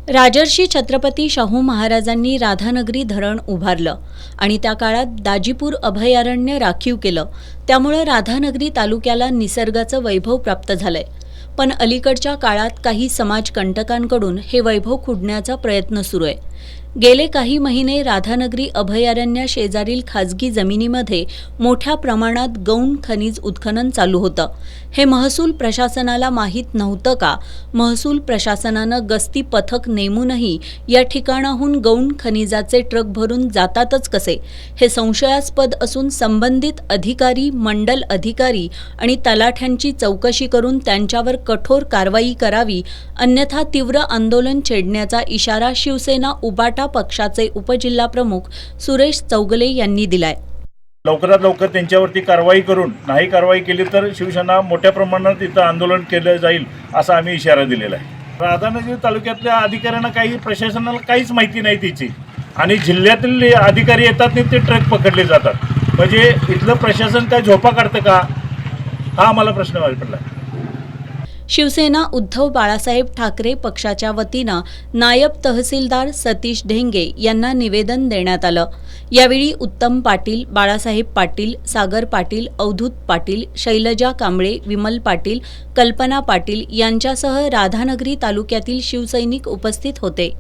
राजर्षी छत्रपती शाहू महाराजांनी राधानगरी धरण उभारलं आणि त्या काळात दाजीपूर अभयारण्य राखीव केलं। त्यामुळे राधानगरी तालुक्याला निसर्गाचं वैभव प्राप्त झालंय। पण अलीकडच्या काळात काही समाजकंटकांकडून हे वैभव खुडण्याचा प्रयत्न सुरू आहे। गेले काही महिने राधानगरी अभयारण्य शेजारील खाजगी जमिनीमध्ये मोठ्या प्रमाणात गौण खनिज उत्खनन चालू होतं। हे महसूल प्रशासनाला माहीत नव्हतं का? महसूल प्रशासनानं गस्ती पथक नेमूनही या ठिकाणाहून गौण खनिजाचे ट्रक भरून जातातच कसे? हे संशयास्पद असून संबंधित अधिकारी, मंडल अधिकारी आणि तलाठ्यांची चौकशी करून त्यांच्यावर कठोर कारवाई करावी, अन्यथा तीव्र आंदोलन छेडण्याचा इशारा शिवसेना उबाटा पक्षाचे उपजिल्हाप्रमुख सुरेश चौगले यांनी दिलाय। लवकरात लवकर त्यांच्यावरती कारवाई करून नाही कारवाई केली तर शिवसेना मोठ्या प्रमाणात इथं आंदोलन केलं जाईल असा आम्ही इशारा दिलेला आहे। राधानगरी तालुक्यातल्या अधिकाऱ्यांना काही, प्रशासनाला काहीच माहिती नाही तिची, आणि जिल्ह्यातील अधिकारी येतात आणि ते ट्रक पकडले जातात। म्हणजे इथलं प्रशासन काय झोपा काढतं का, हा आम्हाला प्रश्न पडला। शिवसेना उद्धव बाळासाहेब ठाकरे पक्षाच्या वतीनं नायब तहसीलदार सतीश ढेंगे यांना निवेदन देण्यात आलं। यावेळी उत्तम पाटील, बाळासाहेब पाटील, सागर पाटील, अवधूत पाटील, शैलजा कांबळे, विमल पाटील, कल्पना पाटील यांच्यासह राधानगरी तालुक्यातील शिवसैनिक उपस्थित होते।